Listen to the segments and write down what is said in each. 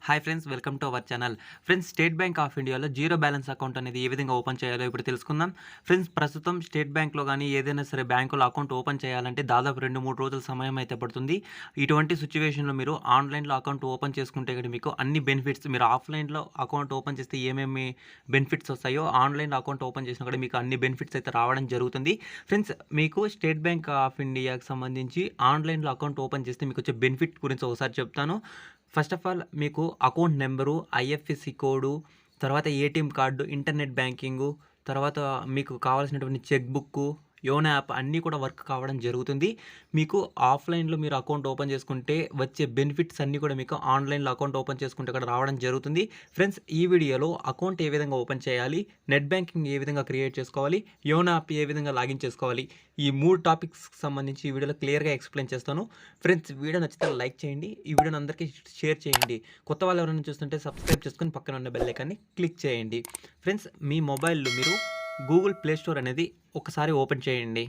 Hi friends, welcome to our channel. Friends, state bank of ఇండియాలో zero balance account అనేది ఏ విధంగా open చేయాలో ఇప్పుడు తెలుసుకుందాం. ఫ్రెండ్స్, ప్రస్తుతం స్టేట్ బ్యాంక్‌లో గానీ, ఏదైనా సరే బ్యాంకులో అకౌంట్ ఓపెన్ చేయాలంటే దాదాపు 2, 3 రోజుల సమయం అయితే పడుతుంది. ఇటువంటి సిట్యుయేషన్‌లో మీరు ఆన్‌లైన్‌లో అకౌంట్ ఓపెన్ చేసుకుంటే గనుక మీకు అన్ని బెనిఫిట్స్, మీరు ఆఫ్‌లైన్‌లో అకౌంట్ ఓపెన్ చేస్తే ఏమేమి బెనిఫిట్స్ వస్తాయో ఆన్‌లైన్‌లో అకౌంట్ ఓపెన్ చేసినా కూడా మీకు అన్ని బెనిఫిట్స్ అయితే రావడం జరుగుతుంది. ఫ్రెండ్స్, మీకు స్టేట్ బ్యాంక్ ఆఫ్ ఇండియాకి సంబంధించి ఆన్‌లైన్‌లో అకౌంట్ ఓపెన్ చేస్తే మీకొచ్చే బెనిఫిట్ గురించి ఒకసారి చెప్తాను. ఫస్ట్ ఆఫ్ ఆల్ మీకు అకౌంట్ నెంబరు, ఐఎఫ్ఎస్సి కోడు, తర్వాత ఏటీఎం కార్డు, ఇంటర్నెట్ బ్యాంకింగు, తర్వాత మీకు కావాల్సినటువంటి చెక్ బుక్కు, యోనో యాప్ అన్నీ కూడా వర్క్ కావడం జరుగుతుంది. మీకు ఆఫ్‌లైన్‌లో మీరు అకౌంట్ ఓపెన్ చేసుకుంటే వచ్చే బెనిఫిట్స్ అన్నీ కూడా మీకు ఆన్‌లైన్‌లో అకౌంట్ ఓపెన్ చేసుకుంటే కూడా రావడం జరుగుతుంది. ఫ్రెండ్స్, ఈ వీడియోలో అకౌంట్ ఏ విధంగా ఓపెన్ చేయాలి, నెట్ బ్యాంకింగ్ ఏ విధంగా క్రియేట్ చేసుకోవాలి, యోనో యాప్ ఏ విధంగా లాగిన్ చేసుకోవాలి, ఈ 3 టాపిక్స్‌కి సంబంధించి ఈ వీడియోలో క్లియర్‌గా ఎక్స్‌ప్లెయిన్ చేస్తాను. ఫ్రెండ్స్, వీడియో నచ్చితే లైక్ చేయండి. ఈ వీడియోని అందరికీ షేర్ చేయండి. కొత్త వాళ్ళు ఎవరైనా చూస్తుంటే సబ్స్క్రైబ్ చేసుకొని పక్కన ఉన్న బెల్ ఐకాన్ని క్లిక్ చేయండి. ఫ్రెండ్స్, మీ మొబైల్‌లో మీరు గూగుల్ ప్లే స్టోర్ అనేది ఒకసారి ఓపెన్ చేయండి.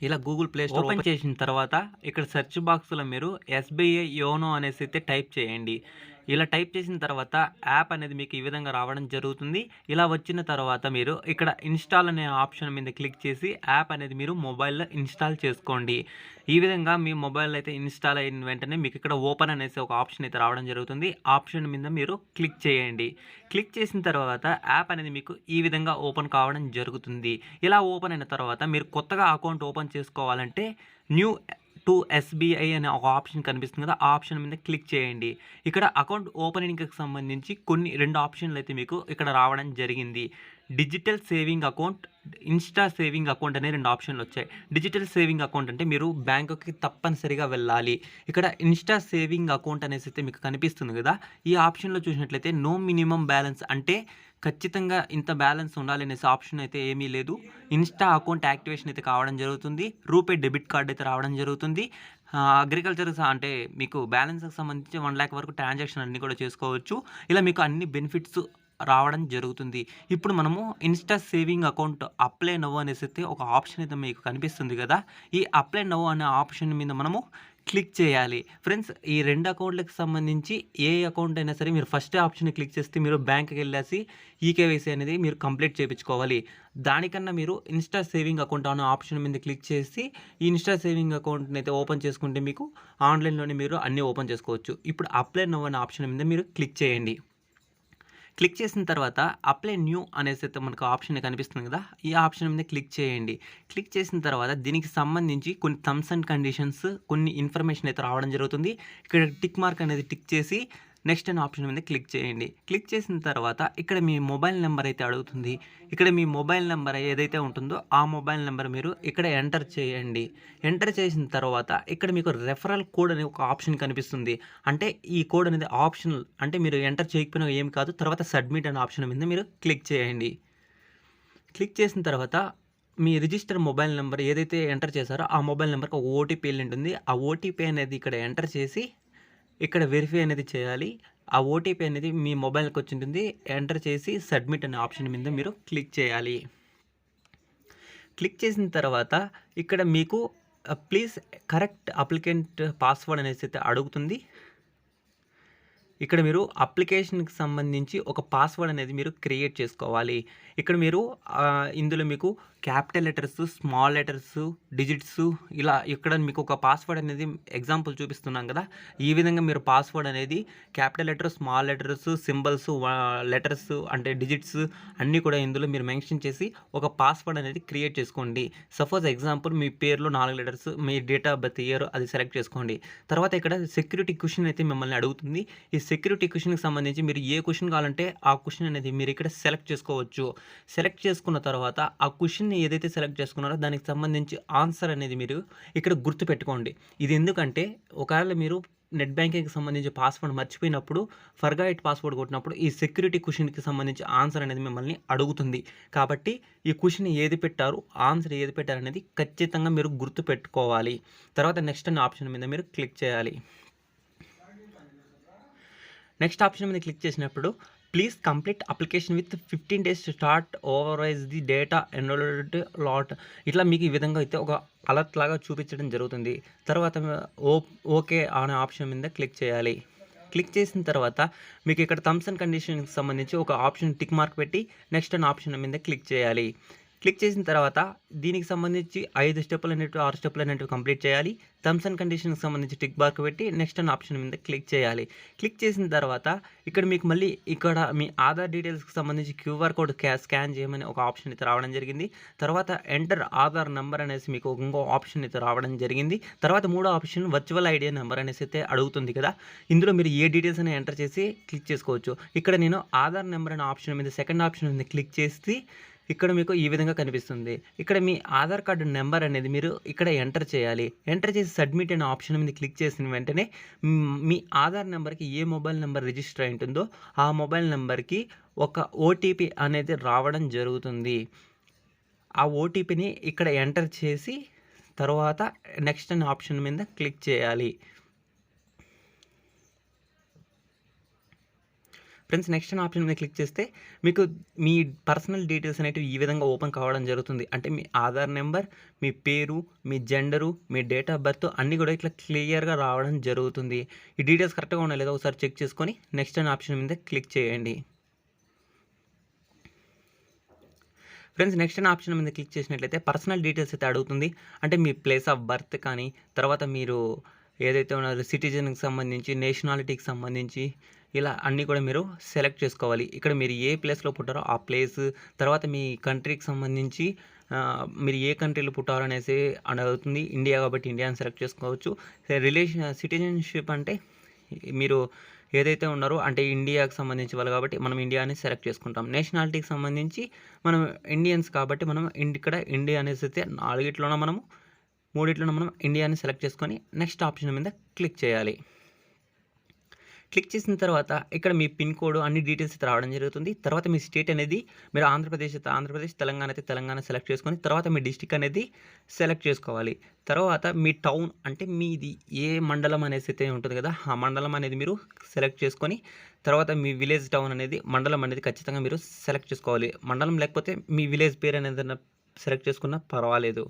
ఇలా గూగుల్ ప్లే స్టోర్ ఓపెన్ చేసిన తర్వాత ఇక్కడ సెర్చ్ బాక్స్‌లో మీరు ఎస్‌బీఐ యోనో అనేసి అయితే టైప్ చేయండి. ఇలా టైప్ చేసిన తర్వాత యాప్ అనేది మీకు ఈ విధంగా రావడం జరుగుతుంది. ఇలా వచ్చిన తర్వాత మీరు ఇక్కడ ఇన్‌స్టాల్ అనే ఆప్షన్ మీద క్లిక్ చేసి యాప్ అనేది మీరు మొబైల్‌లో ఇన్‌స్టాల్ చేసుకోండి. ఈ విధంగా మీ మొబైల్‌లో అయితే ఇన్‌స్టాల్ అయిన వెంటనే మీకు ఇక్కడ ఓపెన్ అనేసి ఒక ఆప్షన్ అయితే రావడం జరుగుతుంది. ఆప్షన్ మీద మీరు క్లిక్ చేయండి. క్లిక్ చేసిన తర్వాత యాప్ అనేది మీకు ఈ విధంగా ఓపెన్ కావడం జరుగుతుంది. ఇలా ఓపెన్ అయిన తర్వాత మీరు కొత్తగా అకౌంట్ ఓపెన్ చేసుకోవాలంటే న్యూ టు ఎస్‌బీఐ అనే ఒక ఆప్షన్ కనిపిస్తుంది కదా! ఆ ఆప్షన్ మీద క్లిక్ చేయండి. ఇక్కడ అకౌంట్ ఓపెనింగ్‌కి సంబంధించి 2 ఆప్షన్‌లు అయితే మీకు ఇక్కడ రావడం జరిగింది. Digital saving account, Insta saving account అనే 2 ఆప్షన్‌లు వచ్చాయి. డిజిటల్ సేవింగ్ అకౌంట్ అంటే మీరు బ్యాంకుకి తప్పనిసరిగా వెళ్ళాలి. ఇక్కడ ఇన్‌స్టా సేవింగ్ అకౌంట్ అనేసి అయితే మీకు కనిపిస్తుంది కదా! ఈ ఆప్షన్‌లో చూసినట్లయితే నో మినిమమ్ బ్యాలెన్స్, అంటే ఖచ్చితంగా ఇంత బ్యాలెన్స్ ఉండాలి అనేసి ఆప్షన్ అయితే ఏమీ లేదు. ఇన్‌స్టా అకౌంట్ యాక్టివేషన్ అయితే కావడం జరుగుతుంది. రూపే డెబిట్ కార్డ్ అయితే రావడం జరుగుతుంది. అగ్రికల్చర్ అంటే మీకు బ్యాలెన్స్‌కి సంబంధించి 1,00,000 వరకు ట్రాన్సాక్షన్ అన్నీ కూడా చేసుకోవచ్చు. ఇలా మీకు అన్ని బెనిఫిట్స్ రావడం జరుగుతుంది. ఇప్పుడు మనము Insta saving account apply now అనేసి అయితే ఒక ఆప్షన్ అయితే మీకు కనిపిస్తుంది కదా! ఈ అప్లై నౌ అనే ఆప్షన్ మీద మనము క్లిక్ చేయాలి. ఫ్రెండ్స్, ఈ 2 అకౌంట్‌లకి సంబంధించి ఏ అకౌంట్ అయినా సరే మీరు ఫస్ట్ ఆప్షన్ క్లిక్ చేస్తే మీరు బ్యాంక్‌కెళ్ళేసి ఈకేవైసీ అనేది మీరు కంప్లీట్ చేపించుకోవాలి. దానికన్నా మీరు ఇన్‌స్టా సేవింగ్ అకౌంట్ అనే ఆప్షన్ మీద క్లిక్ చేసి ఈ ఇన్‌స్టా సేవింగ్ అకౌంట్‌ని అయితే ఓపెన్ చేసుకుంటే మీకు ఆన్‌లైన్‌లోనే మీరు అన్నీ ఓపెన్ చేసుకోవచ్చు. ఇప్పుడు అప్లై నౌ అనే ఆప్షన్ మీద మీరు క్లిక్ చేయండి. క్లిక్ చేసిన తర్వాత అప్లై న్యూ అనేసి అయితే మనకు ఆప్షన్ కనిపిస్తుంది కదా! ఈ ఆప్షన్ మీద క్లిక్ చేయండి. క్లిక్ చేసిన తర్వాత దీనికి సంబంధించి కొన్ని టర్మ్స్ అండ్ కండిషన్స్, కొన్ని ఇన్ఫర్మేషన్ అయితే రావడం జరుగుతుంది. ఇక్కడ టిక్ మార్క్ అనేది టిక్ చేసి నెక్స్ట్ అనే ఆప్షన్ మీద క్లిక్ చేయండి. క్లిక్ చేసిన తర్వాత ఇక్కడ మీ మొబైల్ నెంబర్ అయితే అడుగుతుంది. ఇక్కడ మీ మొబైల్ నెంబర్ ఏదైతే ఉంటుందో ఆ మొబైల్ నెంబర్ మీరు ఇక్కడ ఎంటర్ చేయండి. ఎంటర్ చేసిన తర్వాత ఇక్కడ మీకు రెఫరల్ కోడ్ అనే ఒక ఆప్షన్ కనిపిస్తుంది. అంటే ఈ కోడ్ అనేది ఆప్షనల్, అంటే మీరు ఎంటర్ చేయకపోయినా ఏం కాదు. తర్వాత సబ్మిట్ అనే ఆప్షన్ మీద మీరు క్లిక్ చేయండి. క్లిక్ చేసిన తర్వాత మీ రిజిస్టర్ మొబైల్ నెంబర్ ఏదైతే ఎంటర్ చేశారో ఆ మొబైల్ నెంబర్‌కి ఒక ఓటీపీ ఎళ్ళింటుంది. ఆ ఓటీపీ అనేది ఇక్కడ ఎంటర్ చేసి ఇక్కడ వెరిఫై అనేది చేయాలి. ఆ ఓటీపీ అనేది మీ మొబైల్‌కి వచ్చుంటుంది. ఎంటర్ చేసి సబ్మిట్ అనే ఆప్షన్ మీద మీరు క్లిక్ చేయాలి. క్లిక్ చేసిన తర్వాత ఇక్కడ మీకు ప్లీజ్ కరెక్ట్ అప్లికెంట్ పాస్వర్డ్ అనేసి అయితే అడుగుతుంది. ఇక్కడ మీరు అప్లికేషన్‌కి సంబంధించి ఒక పాస్వర్డ్ అనేది మీరు క్రియేట్ చేసుకోవాలి. ఇక్కడ మీరు ఇందులో మీకు capital letters, small letters, digits, ఇలా ఇక్కడ మీకు ఒక పాస్వర్డ్ అనేది ఎగ్జాంపుల్ చూపిస్తున్నాం కదా! ఈ విధంగా మీరు పాస్వర్డ్ అనేది capital letter, small letters, symbols, letters అంటే డిజిట్స్ అన్నీ కూడా ఇందులో మీరు మెన్షన్ చేసి ఒక పాస్వర్డ్ అనేది క్రియేట్ చేసుకోండి. సపోజ్ ఎగ్జాంపుల్ మీ పేరులో 4 letters, me date of birth year అది సెలెక్ట్ చేసుకోండి. తర్వాత ఇక్కడ సెక్యూరిటీ క్వెషన్ అయితే మిమ్మల్ని అడుగుతుంది. ఈ సెక్యూరిటీ క్వెషన్‌కి సంబంధించి మీరు ఏ క్వెషన్ కావాలంటే ఆ క్వెషన్ అనేది మీరు ఇక్కడ సెలెక్ట్ చేసుకోవచ్చు. సెలెక్ట్ చేసుకున్న తర్వాత ఆ క్వెషన్‌ని ఏదైతే సెలెక్ట్ చేసుకున్నారో దానికి సంబంధించి ఆన్సర్ అనేది మీరు ఇక్కడ గుర్తుపెట్టుకోండి. ఇది ఎందుకంటే ఒకవేళ మీరు నెట్ బ్యాంకింగ్‌కి సంబంధించి పాస్వర్డ్ మర్చిపోయినప్పుడు ఫర్గాట్ పాస్వర్డ్ కొట్టినప్పుడు ఈ సెక్యూరిటీ క్వెషన్‌కి సంబంధించి ఆన్సర్ అనేది మిమ్మల్ని అడుగుతుంది. కాబట్టి ఈ క్వెషన్ ఏది పెట్టారు, ఆన్సర్ ఏది పెట్టారనేది ఖచ్చితంగా మీరు గుర్తుపెట్టుకోవాలి. తర్వాత నెక్స్ట్ అనే ఆప్షన్ మీద మీరు క్లిక్ చేయాలి. నెక్స్ట్ ఆప్షన్ మీద క్లిక్ చేసినప్పుడు please complete application with 15 days to start ఓవరైజ్ ది డేటా ఎన్రోల్డ్ లాట్, ఇట్లా మీకు ఈ విధంగా అయితే ఒక అలర్ట్ లాగా చూపించడం జరుగుతుంది. తర్వాత ఓకే అనే ఆప్షన్ మీద క్లిక్ చేయాలి. క్లిక్ చేసిన తర్వాత మీకు ఇక్కడ టర్మ్స్ అండ్ కండిషన్స్కి సంబంధించి ఒక ఆప్షన్ టిక్ మార్క్ పెట్టి నెక్స్ట్ అనే ఆప్షన్ మీద క్లిక్ చేయాలి. క్లిక్ చేసిన తర్వాత దీనికి సంబంధించి 5 స్టెప్పులు అనేటివి 6 స్టెప్పులు అనేటివి కంప్లీట్ చేయాలి. టర్మ్స్ అండ్ కండిషన్స్కి సంబంధించి టిక్ మార్క్ పెట్టి నెక్స్ట్ అనే ఆప్షన్ మీద క్లిక్ చేయాలి. క్లిక్ చేసిన తర్వాత ఇక్కడ మీకు మళ్ళీ ఇక్కడ మీ ఆధార్ డీటెయిల్స్కి సంబంధించి క్యూఆర్ కోడ్ స్కాన్ చేయమని ఒక ఆప్షన్ అయితే రావడం జరిగింది. తర్వాత ఎంటర్ ఆధార్ నెంబర్ అనేసి మీకు ఇంకో ఆప్షన్ అయితే రావడం జరిగింది. తర్వాత మూడో ఆప్షన్ వర్చువల్ ఐడి నెంబర్ అనేసి అయితే అడుగుతుంది కదా. ఇందులో మీరు ఏ డీటెయిల్స్ అని ఎంటర్ చేసి క్లిక్ చేసుకోవచ్చు. ఇక్కడ నేను ఆధార్ నెంబర్ అనే ఆప్షన్ మీద సెకండ్ ఆప్షన్ మీద క్లిక్ చేసి ఇక్కడ మీకు ఈ విధంగా కనిపిస్తుంది. ఇక్కడ మీ ఆధార్ కార్డు నెంబర్ అనేది మీరు ఇక్కడ ఎంటర్ చేయాలి. ఎంటర్ చేసి సబ్మిట్ అనే ఆప్షన్ మీద క్లిక్ చేసిన వెంటనే మీ ఆధార్ నెంబర్కి ఏ మొబైల్ నెంబర్ రిజిస్టర్ అయి ఉంటుందో ఆ మొబైల్ నెంబర్కి ఒక ఓటీపీ అనేది రావడం జరుగుతుంది. ఆ ఓటీపీని ఇక్కడ ఎంటర్ చేసి తర్వాత నెక్స్ట్ అనే ఆప్షన్ మీద క్లిక్ చేయాలి. ఫ్రెండ్స్, నెక్స్ట్ అనే ఆప్షన్ మీద క్లిక్ చేస్తే మీకు మీ పర్సనల్ డీటెయిల్స్ అనేటివి ఈ విధంగా ఓపెన్ కావడం జరుగుతుంది. అంటే మీ ఆధార్ నెంబర్, మీ పేరు, మీ జెండరు, మీ డేట్ ఆఫ్ బర్త్ అన్నీ కూడా ఇట్లా క్లియర్గా రావడం జరుగుతుంది. ఈ డీటెయిల్స్ కరెక్ట్గా ఉన్నాయో లేదో ఒకసారి చెక్ చేసుకొని నెక్స్ట్ అనే ఆప్షన్ మీద క్లిక్ చేయండి. ఫ్రెండ్స్, నెక్స్ట్ అనే ఆప్షన్ మీద క్లిక్ చేసినట్లయితే పర్సనల్ డీటెయిల్స్ అయితే అడుగుతుంది. అంటే మీ ప్లేస్ ఆఫ్ బర్త్ కానీ, తర్వాత మీరు ఏదైతే ఉన్నారో సిటిజన్కి సంబంధించి, నేషనాలిటీకి సంబంధించి ఇలా అన్నీ కూడా మీరు సెలెక్ట్ చేసుకోవాలి. ఇక్కడ మీరు ఏ ప్లేస్లో పుట్టారో ఆ ప్లేస్, తర్వాత మీ కంట్రీకి సంబంధించి మీరు ఏ కంట్రీలో పుట్టారో అనేసి అడుగుతుంది. ఇండియా కాబట్టి ఇండియాని సెలెక్ట్ చేసుకోవచ్చు. సిటిజన్షిప్ అంటే మీరు ఏదైతే ఉన్నారో అంటే ఇండియాకి సంబంధించి వాళ్ళు కాబట్టి మనం ఇండియాని సెలెక్ట్ చేసుకుంటాం. నేషనాలిటీకి సంబంధించి మనం ఇండియన్స్ కాబట్టి మనం ఇక్కడ ఇండియా అనేసి అయితే 4 మనము 3 మనం ఇండియాని సెలెక్ట్ చేసుకొని నెక్స్ట్ ఆప్షన్ మీద క్లిక్ చేయాలి. క్లిక్ చేసిన తర్వాత ఇక్కడ మీ పిన్ కోడ్ అన్ని డీటెయిల్స్ అయితే రావడం జరుగుతుంది. తర్వాత మీ స్టేట్ అనేది మీరు ఆంధ్రప్రదేశ్ అయితే ఆంధ్రప్రదేశ్, తెలంగాణ అయితే తెలంగాణ సెలెక్ట్ చేసుకొని తర్వాత మీ డిస్టిక్ అనేది సెలెక్ట్ చేసుకోవాలి. తర్వాత మీ టౌన్ అంటే మీది ఏ మండలం అనేసి అయితే ఉంటుంది కదా, ఆ మండలం అనేది మీరు సెలెక్ట్ చేసుకొని తర్వాత మీ విలేజ్ టౌన్ అనేది మండలం అనేది ఖచ్చితంగా మీరు సెలెక్ట్ చేసుకోవాలి. మండలం లేకపోతే మీ విలేజ్ పేరు అనేది సెలెక్ట్ చేసుకున్నా పర్వాలేదు.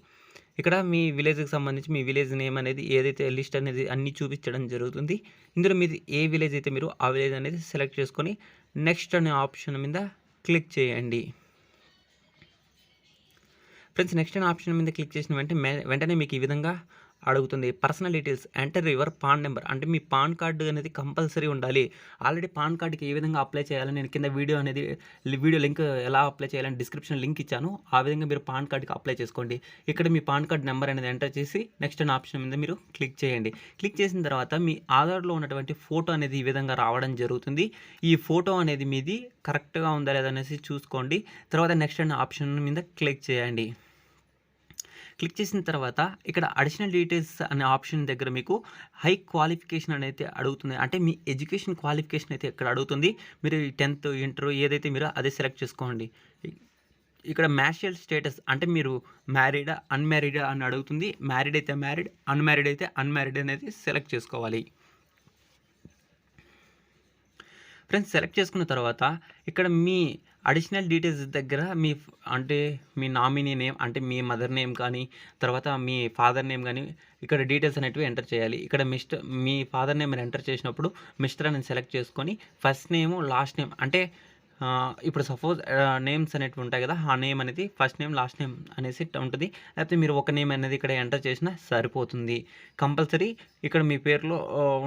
ఇక్కడ మీ విలేజ్కి సంబంధించి మీ విలేజ్ నేమ్ అనేది ఏదైతే లిస్ట్ అనేది అన్నీ చూపించడం జరుగుతుంది. ఇందులో మీది ఏ విలేజ్ అయితే మీరు ఆ విలేజ్ అనేది సెలెక్ట్ చేసుకొని నెక్స్ట్ అనే ఆప్షన్ మీద క్లిక్ చేయండి. ఫ్రెండ్స్, నెక్స్ట్ అనే ఆప్షన్ మీద క్లిక్ చేసిన వెంటనే మీకు ఈ విధంగా అడుగుతుంది. Personal details enter your pan number అంటే మీ పాన్ కార్డు అనేది కంపల్సరీ ఉండాలి. ఆల్రెడీ పాన్ కార్డుకి ఏ విధంగా అప్లై చేయాలని నేను కింద వీడియో లింక్ ఎలా అప్లై చేయాలని డిస్క్రిప్షన్ లింక్ ఇచ్చాను. ఆ విధంగా మీరు పాన్ కార్డుకి అప్లై చేసుకోండి. ఇక్కడ మీ పాన్ కార్డ్ నెంబర్ అనేది ఎంటర్ చేసి నెక్స్ట్ అనే ఆప్షన్ మీద మీరు క్లిక్ చేయండి. క్లిక్ చేసిన తర్వాత మీ ఆధార్లో ఉన్నటువంటి ఫోటో అనేది ఈ విధంగా రావడం జరుగుతుంది. ఈ ఫోటో అనేది మీది కరెక్ట్గా ఉందా లేదా అనేసి చూసుకోండి. తర్వాత నెక్స్ట్ అనే ఆప్షన్ మీద క్లిక్ చేయండి. క్లిక్ చేసిన తర్వాత ఇక్కడ అడిషనల్ డీటెయిల్స్ అనే ఆప్షన్ దగ్గర మీకు హై క్వాలిఫికేషన్ అనేది అడుగుతుంది. అంటే మీ ఎడ్యుకేషన్ క్వాలిఫికేషన్ అయితే ఇక్కడ అడుగుతుంది. మీరు 10th, ఇంటర్ ఏదైతే మీరు అదే సెలెక్ట్ చేసుకోండి. ఇక్కడ మ్యారిటల్ స్టేటస్ అంటే మీరు మ్యారీడా అన్మ్యారీడా అని అడుగుతుంది. మ్యారీడ్ అయితే మ్యారీడ్, అన్మ్యారీడ్ అయితే అన్మ్యారీడ్ అనేది సెలెక్ట్ చేసుకోవాలి. ఫ్రెండ్స్, సెలెక్ట్ చేసుకున్న తర్వాత ఇక్కడ మీ అడిషనల్ డీటెయిల్స్ దగ్గర మీ నామినీ నేమ్ అంటే మీ మదర్ నేమ్ కానీ, తర్వాత మీ ఫాదర్ నేమ్ కానీ ఇక్కడ డీటెయిల్స్ అనేటివి ఎంటర్ చేయాలి. ఇక్కడ మీ ఫాదర్ నేమ్ మీరు ఎంటర్ చేసినప్పుడు మిస్టర్ అని సెలెక్ట్ చేసుకొని ఫస్ట్ నేమ్, లాస్ట్ నేమ్ అంటే ఇప్పుడు సపోజ్ నేమ్స్ అనేటివి ఉంటాయి కదా, ఆ నేమ్ అనేది ఫస్ట్ నేమ్, లాస్ట్ నేమ్ అనేసి ఉంటుంది. లేకపోతే మీరు ఒక నేమ్ అనేది ఇక్కడ ఎంటర్ చేసినా సరిపోతుంది. కంపల్సరీ ఇక్కడ మీ పేరులో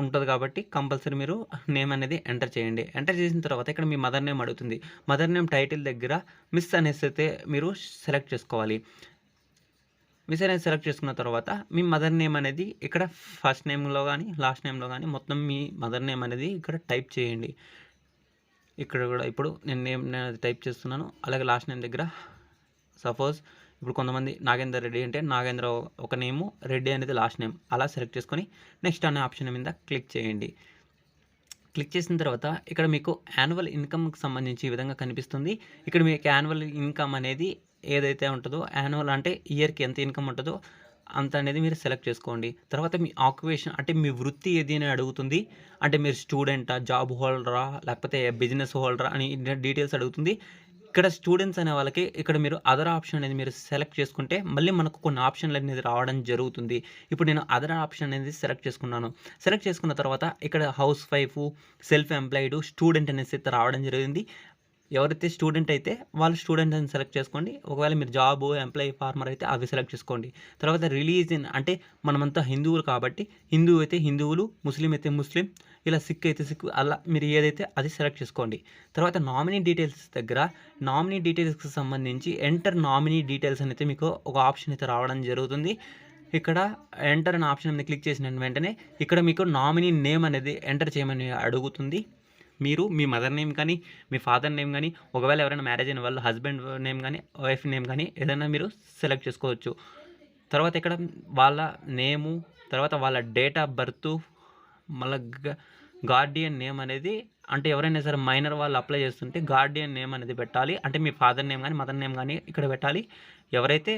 ఉంటుంది కాబట్టి కంపల్సరీ మీరు నేమ్ అనేది ఎంటర్ చేయండి. ఎంటర్ చేసిన తర్వాత ఇక్కడ మీ మదర్ నేమ్ అడుగుతుంది. మదర్ నేమ్ టైటిల్ దగ్గర మిస్ అనేసి అయితే మీరు సెలెక్ట్ చేసుకోవాలి. మిస్ అనేది సెలెక్ట్ చేసుకున్న తర్వాత మీ మదర్ నేమ్ అనేది ఇక్కడ ఫస్ట్ నేమ్లో కానీ లాస్ట్ నేమ్లో కానీ మొత్తం మీ మదర్ నేమ్ అనేది ఇక్కడ టైప్ చేయండి. ఇక్కడ కూడా ఇప్పుడు నేను నేమ్ టైప్ చేస్తున్నాను. అలాగే లాస్ట్ నేమ్ దగ్గర సపోజ్ ఇప్పుడు కొంతమంది నాగేందర్ రెడ్డి అంటే నాగేంద్ర ఒక నేము, రెడ్డి అనేది లాస్ట్ నేమ్ అలా సెలెక్ట్ చేసుకొని నెక్స్ట్ అనే ఆప్షన్ మీద క్లిక్ చేయండి. క్లిక్ చేసిన తర్వాత ఇక్కడ మీకు యాన్యువల్ ఇన్కమ్కి సంబంధించి ఈ విధంగా కనిపిస్తుంది. ఇక్కడ మీకు యాన్యువల్ ఇన్కమ్ అనేది ఏదైతే ఉంటుందో, యాన్యువల్ అంటే ఇయర్కి ఎంత ఇన్కమ్ ఉంటుందో అంత అనేది మీరు సెలెక్ట్ చేసుకోండి. తర్వాత మీ ఆక్యుపేషన్ అంటే మీ వృత్తి ఏది అని అడుగుతుంది. అంటే మీరు స్టూడెంటా, జాబ్ హోల్డరా, లేకపోతే బిజినెస్ హోల్డరా అని డీటెయిల్స్ అడుగుతుంది. ఇక్కడ స్టూడెంట్స్ అనే వాళ్ళకి ఇక్కడ మీరు అదర్ ఆప్షన్ అనేది మీరు సెలెక్ట్ చేసుకుంటే మళ్ళీ మనకు కొన్ని ఆప్షన్లు అనేది రావడం జరుగుతుంది. ఇప్పుడు నేను అదర్ ఆప్షన్ అనేది సెలెక్ట్ చేసుకున్నాను. సెలెక్ట్ చేసుకున్న తర్వాత ఇక్కడ house wife, self employed, student అనేసి అయితే రావడం జరిగింది. ఎవరైతే స్టూడెంట్ అయితే వాళ్ళు స్టూడెంట్ అని సెలెక్ట్ చేసుకోండి. ఒకవేళ మీరు జాబ్, ఎంప్లాయీ, ఫార్మర్ అయితే అవి సెలెక్ట్ చేసుకోండి. తర్వాత రిలీజియన్ అంటే మనమంతా హిందువులు కాబట్టి హిందూ అయితే హిందువులు, ముస్లిం అయితే ముస్లిం, ఇలా సిక్ అయితే సిక్, అలా మీరు ఏదైతే అది సెలెక్ట్ చేసుకోండి. తర్వాత నామినీ డీటెయిల్స్ దగ్గర నామినీ డీటెయిల్స్కి సంబంధించి ఎంటర్ నామినీ డీటెయిల్స్ అనేది మీకు ఒక ఆప్షన్ అయితే రావడం జరుగుతుంది. ఇక్కడ ఎంటర్ అనే ఆప్షన్ మీద క్లిక్ చేసిన వెంటనే ఇక్కడ మీకు నామినీ నేమ్ అనేది ఎంటర్ చేయమని అడుగుతుంది. మీరు మీ మదర్ నేమ్ కానీ, మీ ఫాదర్ నేమ్ కానీ, ఒకవేళ ఎవరైనా మ్యారేజ్ అయిన వాళ్ళు హస్బెండ్ నేమ్ కానీ, వైఫ్ నేమ్ కానీ ఏదైనా మీరు సెలెక్ట్ చేసుకోవచ్చు. తర్వాత ఇక్కడ వాళ్ళ నేము, తర్వాత వాళ్ళ డేట్ ఆఫ్ బర్త్, మళ్ళీ గార్డియన్ నేమ్ అనేది, అంటే ఎవరైనా సరే మైనర్ వాళ్ళు అప్లై చేస్తుంటే గార్డియన్ నేమ్ అనేది పెట్టాలి. అంటే మీ ఫాదర్ నేమ్ కానీ, మదర్ నేమ్ కానీ ఇక్కడ పెట్టాలి. ఎవరైతే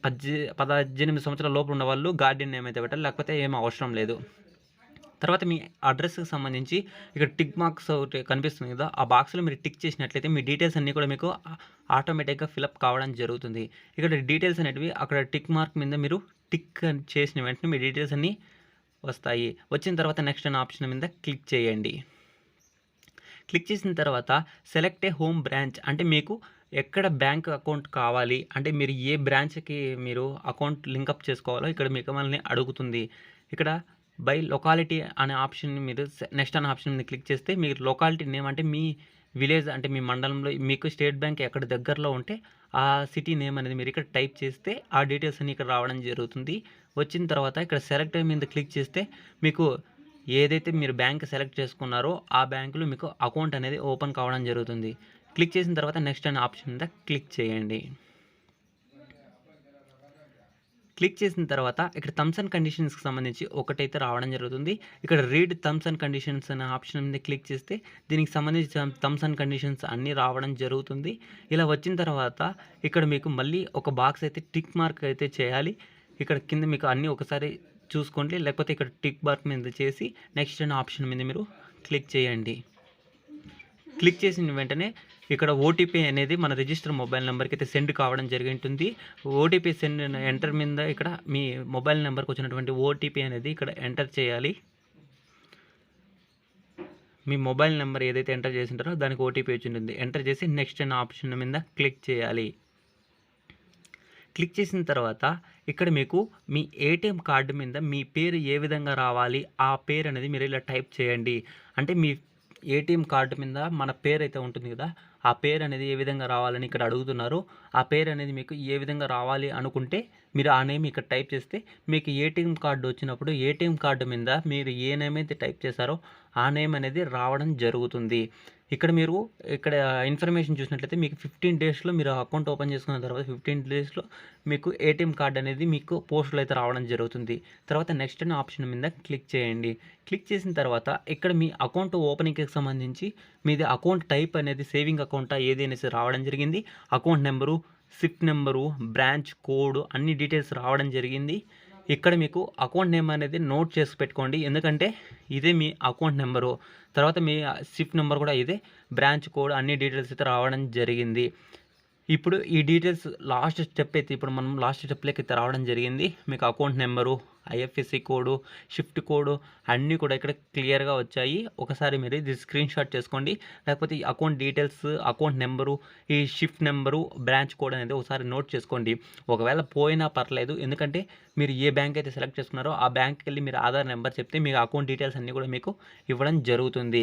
18 సంవత్సరాల లోపు ఉన్న వాళ్ళు గార్డియన్ నేమ్ అయితే పెట్టాలి, లేకపోతే ఏం అవసరం లేదు. తర్వాత మీ అడ్రస్కి సంబంధించి ఇక్కడ టిక్ మార్క్స్ ఒకటి కనిపిస్తుంది కదా, ఆ బాక్స్లో మీరు టిక్ చేసినట్లయితే మీ డీటెయిల్స్ అన్నీ కూడా మీకు ఆటోమేటిక్గా ఫిలప్ కావడం జరుగుతుంది. ఇక్కడ డీటెయిల్స్ అనేటివి అక్కడ టిక్ మార్క్ మీద మీరు టిక్ చేసిన వెంటనే మీ డీటెయిల్స్ అన్నీ వస్తాయి. వచ్చిన తర్వాత నెక్స్ట్ అనే ఆప్షన్ మీద క్లిక్ చేయండి. క్లిక్ చేసిన తర్వాత సెలెక్ట్ ఏ హోమ్ బ్రాంచ్, అంటే మీకు ఎక్కడ బ్యాంక్ అకౌంట్ కావాలి, అంటే మీరు ఏ బ్రాంచ్కి మీరు అకౌంట్ లింకప్ చేసుకోవాలో ఇక్కడ మీకు మనల్ని అడుగుతుంది. ఇక్కడ బై లొకాలిటీ అనే ఆప్షన్ మీరు నెక్స్ట్ అనే ఆప్షన్ మీద క్లిక్ చేస్తే మీరు లొకాలిటీ నేమ్ అంటే మీ విలేజ్, అంటే మీ మండలంలో మీకు స్టేట్ బ్యాంక్ ఎక్కడ దగ్గరలో ఉంటే ఆ సిటీ నేమ్ అనేది మీరు ఇక్కడ టైప్ చేస్తే ఆ డీటెయిల్స్ అన్ని ఇక్కడ రావడం జరుగుతుంది. వచ్చిన తర్వాత ఇక్కడ సెలెక్ట్ మీద క్లిక్ చేస్తే మీకు ఏదైతే మీరు బ్యాంక్ సెలెక్ట్ చేసుకున్నారో ఆ బ్యాంకులో మీకు అకౌంట్ అనేది ఓపెన్ కావడం జరుగుతుంది. క్లిక్ చేసిన తర్వాత నెక్స్ట్ అనే ఆప్షన్ మీద క్లిక్ చేయండి. క్లిక్ చేసిన తర్వాత ఇక్కడ టర్మ్స్ అండ్ కండిషన్స్కి సంబంధించి ఒకటైతే రావడం జరుగుతుంది. ఇక్కడ రీడ్ టర్మ్స్ అండ్ కండిషన్స్ అనే ఆప్షన్ మీద క్లిక్ చేస్తే దీనికి సంబంధించిన టర్మ్స్ అండ్ కండిషన్స్ అన్నీ రావడం జరుగుతుంది. ఇలా వచ్చిన తర్వాత ఇక్కడ మీకు మళ్ళీ ఒక బాక్స్ అయితే టిక్ మార్క్ అయితే చేయాలి. ఇక్కడ కింద మీకు అన్నీ ఒకసారి చూసుకోండి, లేకపోతే ఇక్కడ టిక్ మార్క్ మీద చేసి నెక్స్ట్ అనే ఆప్షన్ మీద మీరు క్లిక్ చేయండి. క్లిక్ చేసిన వెంటనే ఇక్కడ ఓటీపీ అనేది మన రిజిస్టర్ మొబైల్ నెంబర్కి అయితే సెండ్ కావడం జరిగి ఉంటుంది. ఓటీపీ సెండ్ ఎంటర్ మీద ఇక్కడ మీ మొబైల్ నెంబర్కి వచ్చినటువంటి ఓటీపీ అనేది ఇక్కడ ఎంటర్ చేయాలి. మీ మొబైల్ నెంబర్ ఏదైతే ఎంటర్ చేసింటారో దానికి ఓటీపీ వచ్చి ఉంటుంది. ఎంటర్ చేసి నెక్స్ట్ అనే ఆప్షన్ మీద క్లిక్ చేయాలి. క్లిక్ చేసిన తర్వాత ఇక్కడ మీకు మీ ఏటీఎం కార్డు మీద మీ పేరు ఏ విధంగా రావాలి, ఆ పేరు అనేది మీరు ఇలా టైప్ చేయండి. అంటే మీ ఏటీఎం కార్డు మీద మన పేరు అయితే ఉంటుంది కదా, ఆ పేరు అనేది ఏ విధంగా రావాలని ఇక్కడ అడుగుతున్నారు. ఆ పేరు అనేది మీకు ఏ విధంగా రావాలి అనుకుంటే మీరు ఆ నేమ్ ఇక్కడ టైప్ చేస్తే మీకు ఏటీఎం కార్డు వచ్చినప్పుడు ఏటీఎం కార్డు మీద మీరు ఏ నేమ్ అయితే టైప్ చేశారో ఆ నేమ్ అనేది రావడం జరుగుతుంది. ఇక్కడ మీరు ఇక్కడ ఇన్ఫర్మేషన్ చూసినట్లయితే మీకు 15 డేస్లో మీరు అకౌంట్ ఓపెన్ చేసుకున్న తర్వాత 15 డేస్లో మీకు ఏటీఎం కార్డు అనేది మీకు పోస్టులో అయితే రావడం జరుగుతుంది. తర్వాత నెక్స్ట్ అనే ఆప్షన్ మీద క్లిక్ చేయండి. క్లిక్ చేసిన తర్వాత ఇక్కడ మీ అకౌంట్ ఓపెనింగ్కి సంబంధించి మీది అకౌంట్ టైప్ అనేది సేవింగ్ అకౌంటా ఏది అనేసి రావడం జరిగింది. Account number, Swift number, branch code అన్ని డీటెయిల్స్ రావడం జరిగింది. ఇక్కడ మీకు అకౌంట్ నేమ్ అనేది నోట్ చేసి పెట్టుకోండి, ఎందుకంటే ఇదే మీ అకౌంట్ నెంబరు. తర్వాత మీ స్విఫ్ట్ నెంబర్ కూడా ఇదే, బ్రాంచ్ కోడ్ అన్ని డీటెయిల్స్ అయితే రావడం జరిగింది. ఇప్పుడు ఈ డీటెయిల్స్ లాస్ట్ స్టెప్ అయితే ఇప్పుడు మనం లాస్ట్ స్టెప్లోకి అయితే రావడం జరిగింది. మీకు account number, IFSC code, shift code అన్నీ కూడా ఇక్కడ క్లియర్గా వచ్చాయి. ఒకసారి మీరు ఇది స్క్రీన్ షాట్ చేసుకోండి, లేకపోతే ఈ అకౌంట్ డీటెయిల్స్, అకౌంట్ నెంబరు, ఈ షిఫ్ట్ నెంబరు, బ్రాంచ్ కోడ్ అనేది ఒకసారి నోట్ చేసుకోండి. ఒకవేళ పోయినా పర్లేదు, ఎందుకంటే మీరు ఏ బ్యాంక్ అయితే సెలెక్ట్ చేసుకున్నారో ఆ బ్యాంక్కి వెళ్ళి మీరు ఆధార్ నెంబర్ చెప్తే మీ అకౌంట్ డీటెయిల్స్ అన్నీ కూడా మీకు ఇవ్వడం జరుగుతుంది.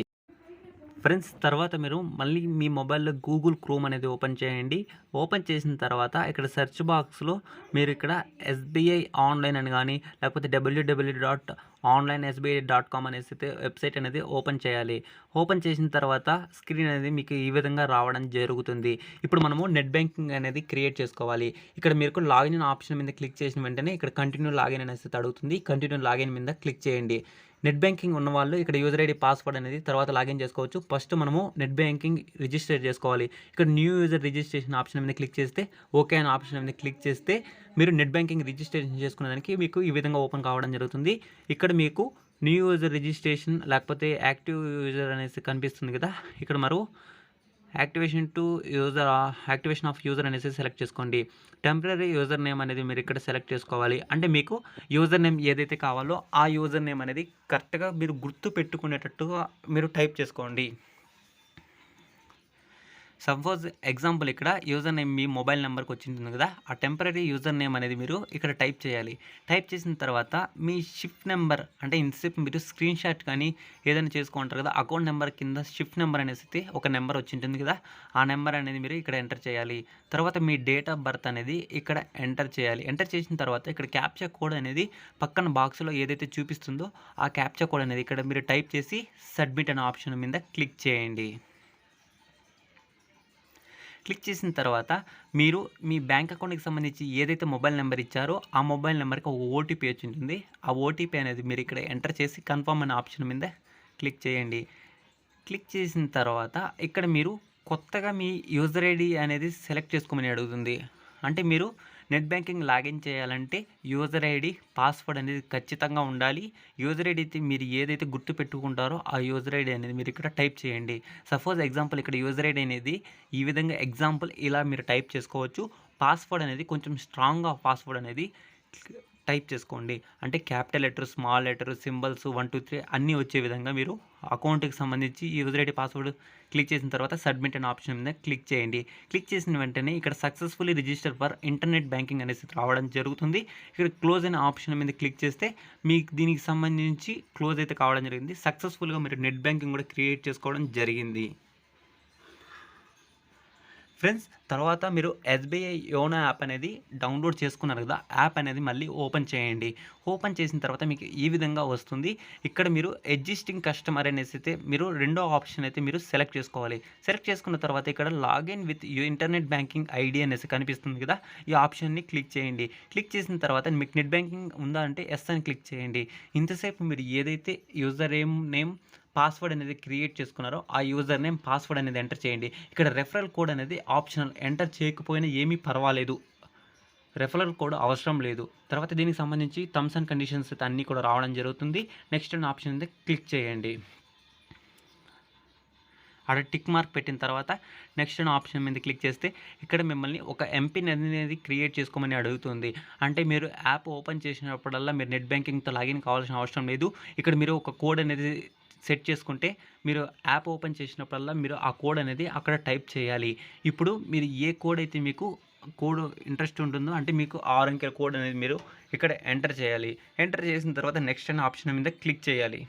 ఫ్రెండ్స్, తర్వాత మీరు మళ్ళీ మీ మొబైల్లో గూగుల్ క్రోమ్ అనేది ఓపెన్ చేయండి. ఓపెన్ చేసిన తర్వాత ఇక్కడ సెర్చ్ బాక్స్లో మీరు ఇక్కడ ఎస్బీఐ ఆన్లైన్ అని కానీ, లేకపోతే www.onlinesbi.com అనేసి వెబ్సైట్ అనేది ఓపెన్ చేయాలి. ఓపెన్ చేసిన తర్వాత స్క్రీన్ అనేది మీకు ఈ విధంగా రావడం జరుగుతుంది. ఇప్పుడు మనము నెట్ బ్యాంకింగ్ అనేది క్రియేట్ చేసుకోవాలి. ఇక్కడ మీరు లాగిన్ ఆప్షన్ మీద క్లిక్ చేసిన వెంటనే ఇక్కడ కంటిన్యూ లాగిన్ అనేసి అడుగుతుంది. కంటిన్యూ లాగిన్ మీద క్లిక్ చేయండి. నెట్ బ్యాంకింగ్ ఉన్న వాళ్ళు ఇక్కడ యూజర్ ఐడి, పాస్వర్డ్ అనేది తర్వాత లాగిన్ చేసుకోవచ్చు. ఫస్ట్ మనము నెట్ బ్యాంకింగ్ రిజిస్టర్ చేసుకోవాలి. ఇక్కడ న్యూ యూజర్ రిజిస్ట్రేషన్ ఆప్షన్ మీద క్లిక్ చేస్తే, ఓకే అనే ఆప్షన్ మీద క్లిక్ చేస్తే మీరు నెట్ బ్యాంకింగ్ రిజిస్ట్రేషన్ చేసుకునేదానికి మీకు ఈ విధంగా ఓపెన్ కావడం జరుగుతుంది. ఇక్కడ మీకు న్యూ యూజర్ రిజిస్ట్రేషన్ లేకపోతే యాక్టివ్ యూజర్ అనేసి కనిపిస్తుంది కదా, ఇక్కడ activation to user activation of user అనేసి సెలెక్ట్ చేసుకోండి. టెంపరరీ యూజర్ నేమ్ అనేది మీరు ఇక్కడ సెలెక్ట్ చేసుకోవాలి. అంటే మీకు యూజర్ నేమ్ ఏదైతే కావాలో ఆ యూజర్ నేమ్ అనేది కరెక్ట్‌గా మీరు గుర్తు పెట్టుకునేటట్టుగా మీరు టైప్ చేసుకోండి. సపోజ్ ఎగ్జాంపుల్ ఇక్కడ యూజర్ నేమ్ మీ మొబైల్ నెంబర్కి వచ్చింటుంది కదా, ఆ టెంపరరీ యూజర్ నేమ్ అనేది మీరు ఇక్కడ టైప్ చేయాలి. టైప్ చేసిన తర్వాత మీ షిఫ్ట్ నెంబర్ అంటే ఇంతసేపు మీరు స్క్రీన్ షాట్ కానీ ఏదైనా చేసుకుంటారు కదా, అకౌంట్ నెంబర్ కింద షిఫ్ట్ నెంబర్ అనేసి ఒక నెంబర్ వచ్చింటుంది కదా, ఆ నెంబర్ అనేది మీరు ఇక్కడ ఎంటర్ చేయాలి. తర్వాత మీ డేట్ ఆఫ్ బర్త్ అనేది ఇక్కడ ఎంటర్ చేయాలి. ఎంటర్ చేసిన తర్వాత ఇక్కడ క్యాప్చా కోడ్ అనేది పక్కన బాక్స్లో ఏదైతే చూపిస్తుందో ఆ క్యాప్చా కోడ్ అనేది ఇక్కడ మీరు టైప్ చేసి సబ్మిట్ అనే ఆప్షన్ మీద క్లిక్ చేయండి. క్లిక్ చేసిన తర్వాత మీరు మీ బ్యాంక్ అకౌంట్‌కి సంబంధించి ఏదైతే మొబైల్ నెంబర్ ఇచ్చారో ఆ మొబైల్ నెంబర్‌కి ఒక ఓటీపీ వచ్చింటుంది. ఆ ఓటీపీ అనేది మీరు ఇక్కడ ఎంటర్ చేసి కన్ఫర్మ్ అనే ఆప్షన్ మీద క్లిక్ చేయండి. క్లిక్ చేసిన తర్వాత ఇక్కడ మీరు కొత్తగా మీ యూజర్ ఐడి అనేది సెలెక్ట్ చేసుకోమని అడుగుతుంది. అంటే మీరు నెట్ బ్యాంకింగ్ లాగిన్ చేయాలంటే యూజర్ ఐడి, పాస్వర్డ్ అనేది ఖచ్చితంగా ఉండాలి. యూజర్ ఐడి అయితే మీరు ఏదైతే గుర్తుపెట్టుకుంటారో ఆ యూజర్ ఐడి అనేది మీరు ఇక్కడ టైప్ చేయండి. సపోజ్ ఎగ్జాంపుల్ ఇక్కడ యూజర్ ఐడి అనేది ఈ విధంగా ఎగ్జాంపుల్ ఇలా మీరు టైప్ చేసుకోవచ్చు. పాస్వర్డ్ అనేది కొంచెం స్ట్రాంగ్‌గా పాస్వర్డ్ అనేది టైప్ చేసుకోండి. అంటే capital letter, small letter, symbols 1, 2, 3 అన్నీ వచ్చే విధంగా మీరు అకౌంట్‌కి సంబంధించి యూజర్ ఐడి, పాస్వర్డ్ క్లిక్ చేసిన తర్వాత సబ్మిట్ అనే ఆప్షన్ మీద క్లిక్ చేయండి. క్లిక్ చేసిన వెంటనే ఇక్కడ successfully register for internet banking అనేసి రావడం జరుగుతుంది. ఇక్కడ క్లోజ్ అనే ఆప్షన్ మీద క్లిక్ చేస్తే మీకు దీనికి సంబంధించి క్లోజ్ అయితే కావడం జరిగింది. సక్సెస్‌ఫుల్‌గా మీరు నెట్ బ్యాంకింగ్ కూడా క్రియేట్ చేసుకోవడం జరిగింది. ఫ్రెండ్స్, తర్వాత మీరు ఎస్బీఐ యోనో యాప్ అనేది డౌన్లోడ్ చేసుకున్నారు కదా, యాప్ అనేది మళ్ళీ ఓపెన్ చేయండి. ఓపెన్ చేసిన తర్వాత మీకు ఈ విధంగా వస్తుంది. ఇక్కడ మీరు ఎగ్జిస్టింగ్ కస్టమర్ అనేసి అయితే మీరు రెండో ఆప్షన్ అయితే మీరు సెలెక్ట్ చేసుకోవాలి. సెలెక్ట్ చేసుకున్న తర్వాత ఇక్కడ login with internet banking ID అనేసి కనిపిస్తుంది కదా, ఈ ఆప్షన్ని క్లిక్ చేయండి. క్లిక్ చేసిన తర్వాత మీకు నెట్ బ్యాంకింగ్ ఉందా అంటే ఎస్ అని క్లిక్ చేయండి. ఇంతసేపు మీరు ఏదైతే యూజర్ నేమ్ పాస్వర్డ్ అనేది క్రియేట్ చేసుకున్నారో ఆ యూజర్ నేమ్, పాస్వర్డ్ అనేది ఎంటర్ చేయండి. ఇక్కడ రెఫరల్ కోడ్ అనేది ఆప్షనల్, ఎంటర్ చేయకపోయినా ఏమీ పర్వాలేదు. రెఫరల్ కోడ్ అవసరం లేదు. తర్వాత దీనికి సంబంధించి టర్మ్స్ అండ్ కండిషన్స్ అయితే అన్నీ కూడా రావడం జరుగుతుంది. నెక్స్ట్ అనే ఆప్షన్ మీద క్లిక్ చేయండి. ఆడ టిక్ మార్క్ పెట్టిన తర్వాత నెక్స్ట్ అనే ఆప్షన్ మీద క్లిక్ చేస్తే ఇక్కడ మిమ్మల్ని ఒక ఎంపిన్ అనేది క్రియేట్ చేసుకోమని అడుగుతుంది. అంటే మీరు యాప్ ఓపెన్ చేసినప్పుడల్లా మీరు నెట్ బ్యాంకింగ్తో లాగిన్ కావాల్సిన అవసరం లేదు. ఇక్కడ మీరు ఒక కోడ్ అనేది సెట్ చేసుకుంటే మీరు యాప్ ఓపెన్ చేసినప్పుడల్లా మీరు ఆ కోడ్ అనేది అక్కడ టైప్ చేయాలి. ఇప్పుడు మీరు ఏ కోడ్ అయితే మీకు కోడ్ ఇంట్రెస్ట్ ఉంటుందో అంటే మీకు 6 అంకెల కోడ్ అనేది మీరు ఇక్కడ ఎంటర్ చేయాలి. ఎంటర్ చేసిన తర్వాత నెక్స్ట్ అనే ఆప్షన్ మీద క్లిక్ చేయాలి.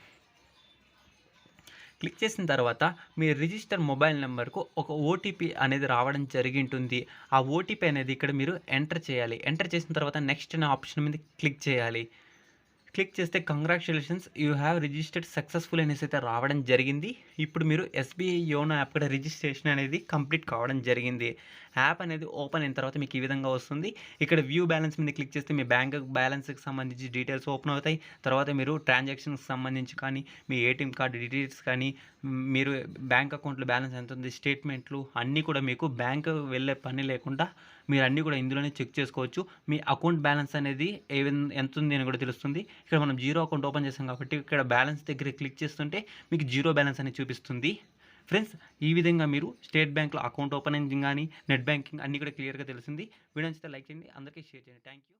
క్లిక్ చేసిన తర్వాత మీ రిజిస్టర్ మొబైల్ నెంబర్కు ఒక ఓటీపీ అనేది రావడం జరిగింటుంది. ఆ ఓటీపీ అనేది ఇక్కడ మీరు ఎంటర్ చేయాలి. ఎంటర్ చేసిన తర్వాత నెక్స్ట్ అనే ఆప్షన్ మీద క్లిక్ చేయాలి. క్లిక్ చేస్తే congratulations, you have registered successful అనేసి అయితే రావడం జరిగింది. ఇప్పుడు మీరు ఎస్బీఐ యోనో యాప్ కూడా రిజిస్ట్రేషన్ అనేది కంప్లీట్ కావడం జరిగింది. యాప్ అనేది ఓపెన్ అయిన తర్వాత మీకు ఈ విధంగా వస్తుంది. ఇక్కడ వ్యూ బ్యాలెన్స్ మీద క్లిక్ చేస్తే మీ బ్యాంక్ బ్యాలెన్స్కి సంబంధించి డీటెయిల్స్ ఓపెన్ అవుతాయి. తర్వాత మీరు ట్రాన్సాక్షన్కి సంబంధించి కానీ, మీ ఏటీఎం కార్డు డీటెయిల్స్ కానీ, మీరు బ్యాంక్ అకౌంట్లో బ్యాలెన్స్ ఎంత ఉంది, స్టేట్మెంట్లు అన్నీ కూడా మీకు బ్యాంకు వెళ్ళే పని లేకుండా మీరు అన్నీ కూడా ఇందులోనే చెక్ చేసుకోవచ్చు. మీ అకౌంట్ బ్యాలెన్స్ అనేది ఎంత ఉంది అని కూడా తెలుస్తుంది. ఇక్కడ మనం జీరో అకౌంట్ ఓపెన్ చేసాం కాబట్టి ఇక్కడ బ్యాలెన్స్ దగ్గర క్లిక్ చేస్తుంటే మీకు జీరో బ్యాలెన్స్ అనేది చూపిస్తుంది. ఫ్రెండ్స్, ఈ విధంగా మీరు స్టేట్ బ్యాంక్లో అకౌంట్ ఓపెనింగ్ కానీ నెట్ బ్యాంకింగ్ అన్నీ కూడా క్లియర్గా తెలిసింది. వీడియో నచ్చితే లైక్ చేయండి, అందరికీ షేర్ చేయండి. Thank you.